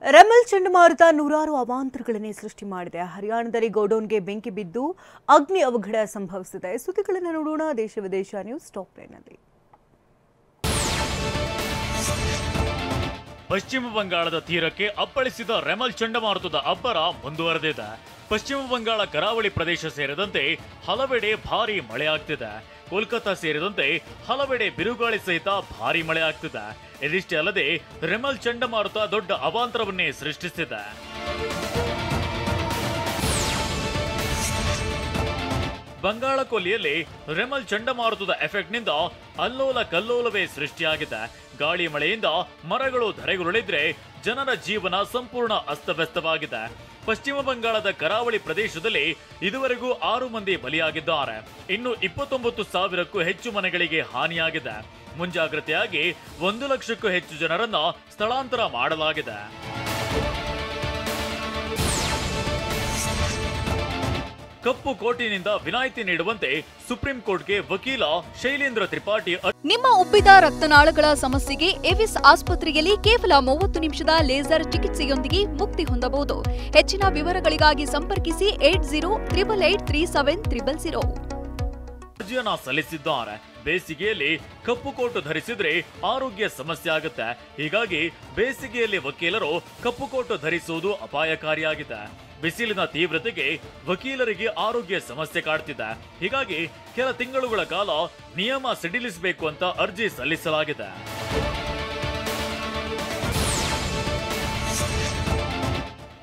ರೆಮಲ್ ಚಂಡಮಾರುತ ನೂರಾರು ಅವಾಂತರಗಳನ್ನೇ ಸೃಷ್ಟಿ ಮಾಡಿದೆ. ಹರಿಯಾಣದಲ್ಲಿ ಗೋಡೌನ್ಗೆ ಬೆಂಕಿ ಬಿದ್ದು ಅಗ್ನಿ ಅವಘಡ ಸಂಭವಿಸಿದೆ. ಸುದ್ದಿಗಳನ್ನು ನೋಡೋಣ ದೇಶ ವಿದೇಶ ನ್ಯೂಸ್ ಟಾಪ್ ಲೈನ್ನಲ್ಲಿ. ಪಶ್ಚಿಮ ಬಂಗಾಳದ ತೀರಕ್ಕೆ ಅಪ್ಪಳಿಸಿದ ರೆಮಲ್ ಚಂಡಮಾರುತದ ಅಬ್ಬರ ಮುಂದುವರೆದಿದೆ. ಪಶ್ಚಿಮ ಬಂಗಾಳ ಕರಾವಳಿ ಪ್ರದೇಶ ಸೇರಿದಂತೆ ಹಲವೆಡೆ ಭಾರೀ ಮಳೆಯಾಗ್ತಿದೆ. ಕೋಲ್ಕತ್ತಾ ಸೇರಿದಂತೆ ಹಲವೆಡೆ ಬಿರುಗಾಳಿ ಸಹಿತ ಭಾರೀ ಮಳೆ ಆಗ್ತಿದೆ. ಇದಿಷ್ಟೇ ಅಲ್ಲದೆ ರೆಮಲ್ ಚಂಡಮಾರುತ ದೊಡ್ಡ ಅವಾಂತರವನ್ನೇ ಸೃಷ್ಟಿಸಿದೆ. ಬಂಗಾಳ ಕೊಲ್ಲಿಯಲ್ಲಿ ರೆಮಲ್ ಚಂಡಮಾರುತದ ಎಫೆಕ್ಟ್ನಿಂದ ಅಲ್ಲೋಲ ಕಲ್ಲೋಲವೇ ಸೃಷ್ಟಿಯಾಗಿದೆ. ಗಾಳಿ ಮಳೆಯಿಂದ ಮರಗಳು ಧರೆಗುರುಳಿದ್ರೆ ಜನರ ಜೀವನ ಸಂಪೂರ್ಣ ಅಸ್ತವ್ಯಸ್ತವಾಗಿದೆ. ಪಶ್ಚಿಮ ಬಂಗಾಳದ ಕರಾವಳಿ ಪ್ರದೇಶದಲ್ಲಿ ಇದುವರೆಗೂ 6 ಮಂದಿ ಬಲಿಯಾಗಿದ್ದಾರೆ. ಇನ್ನು 29,000ಕ್ಕೂ ಹೆಚ್ಚು ಮನೆಗಳಿಗೆ ಹಾನಿಯಾಗಿದೆ. ಮುಂಜಾಗ್ರತೆಯಾಗಿ 1 ಲಕ್ಷಕ್ಕೂ ಹೆಚ್ಚು ಜನರನ್ನ ಸ್ಥಳಾಂತರ ಮಾಡಲಾಗಿದೆ. ಕಪ್ಪು ಕೋಟಿನಿಂದ ವಿನಾಯಿತಿ ನೀಡುವಂತೆ ಸುಪ್ರೀಂ ಕೋರ್ಟ್ಗೆ ವಕೀಲ ಶೈಲೇಂದ್ರ ತ್ರಿಪಾಠಿ. ನಿಮ್ಮ ಉಬ್ಬಿದ ರಕ್ತನಾಳಗಳ ಸಮಸ್ಯೆಗೆ ಎವಿಸ್ ಆಸ್ಪತ್ರೆಯಲ್ಲಿ ಕೇವಲ 30 ನಿಮಿಷದ ಲೇಸರ್ ಚಿಕಿತ್ಸೆಯೊಂದಿಗೆ ಮುಕ್ತಿ ಹೊಂದಬಹುದು. ಹೆಚ್ಚಿನ ವಿವರಗಳಿಗಾಗಿ ಸಂಪರ್ಕಿಸಿ 8088837300. ಅರ್ಜಿಯನ್ನ ಸಲ್ಲಿಸಿದ್ದಾರೆ. ಬೇಸಿಗೆಯಲ್ಲಿ ಕಪ್ಪು ಕೋಟು ಧರಿಸಿದ್ರೆ ಆರೋಗ್ಯ ಸಮಸ್ಯೆ ಆಗುತ್ತೆ. ಹೀಗಾಗಿ ಬೇಸಿಗೆಯಲ್ಲಿ ವಕೀಲರು ಕಪ್ಪು ಕೋಟು ಧರಿಸುವುದು ಅಪಾಯಕಾರಿಯಾಗಿದೆ. ಬಿಸಿಲಿನ ತೀವ್ರತೆಗೆ ವಕೀಲರಿಗೆ ಆರೋಗ್ಯ ಸಮಸ್ಯೆ ಕಾಡ್ತಿದೆ. ಹೀಗಾಗಿ ಕೆಲ ತಿಂಗಳುಗಳ ಕಾಲ ನಿಯಮ ಸಡಿಲಿಸಬೇಕು ಅಂತ ಅರ್ಜಿ ಸಲ್ಲಿಸಲಾಗಿದೆ.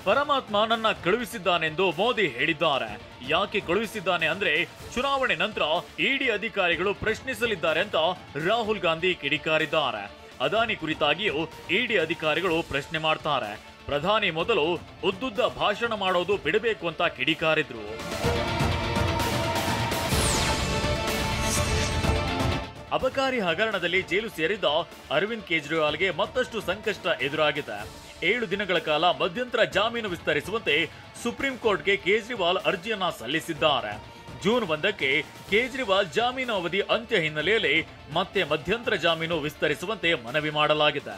ಪರಮಾತ್ಮ ನನ್ನ ಕಳುಹಿಸಿದ್ದಾನೆಂದು ಮೋದಿ ಹೇಳಿದ್ದಾರೆ. ಯಾಕೆ ಕಳುಹಿಸಿದ್ದಾನೆ ಅಂದ್ರೆ ಚುನಾವಣೆ ನಂತರ ಇಡಿ ಅಧಿಕಾರಿಗಳು ಪ್ರಶ್ನಿಸಲಿದ್ದಾರೆ ಅಂತ ರಾಹುಲ್ ಗಾಂಧಿ ಕಿಡಿಕಾರಿದ್ದಾರೆ. ಅದಾನಿ ಕುರಿತಾಗಿಯೂ ಇಡಿ ಅಧಿಕಾರಿಗಳು ಪ್ರಶ್ನೆ ಮಾಡ್ತಾರೆ. ಪ್ರಧಾನಿ ಮೊದಲು ಉದ್ದುದ್ದ ಭಾಷಣ ಮಾಡೋದು ಬಿಡಬೇಕು ಅಂತ ಕಿಡಿಕಾರಿದ್ರು. ಅಬಕಾರಿ ಹಗರಣದಲ್ಲಿ ಜೈಲು ಸೇರಿದ್ದ ಅರವಿಂದ್ ಕೇಜ್ರಿವಾಲ್ಗೆ ಮತ್ತಷ್ಟು ಸಂಕಷ್ಟ ಎದುರಾಗಿದೆ. 7 ದಿನಗಳ ಕಾಲ ಮಧ್ಯಂತರ ಜಾಮೀನು ವಿಸ್ತರಿಸುವಂತೆ ಸುಪ್ರೀಂ ಕೋರ್ಟ್ಗೆ ಕೇಜ್ರಿವಾಲ್ ಅರ್ಜಿಯನ್ನ ಸಲ್ಲಿಸಿದ್ದಾರೆ. ಜೂನ್ 1ಕ್ಕೆ ಕೇಜ್ರಿವಾಲ್ ಜಾಮೀನು ಅವಧಿ ಅಂತ್ಯ ಹಿನ್ನೆಲೆಯಲ್ಲಿ ಮತ್ತೆ ಮಧ್ಯಂತರ ಜಾಮೀನು ವಿಸ್ತರಿಸುವಂತೆ ಮನವಿ ಮಾಡಲಾಗಿದೆ.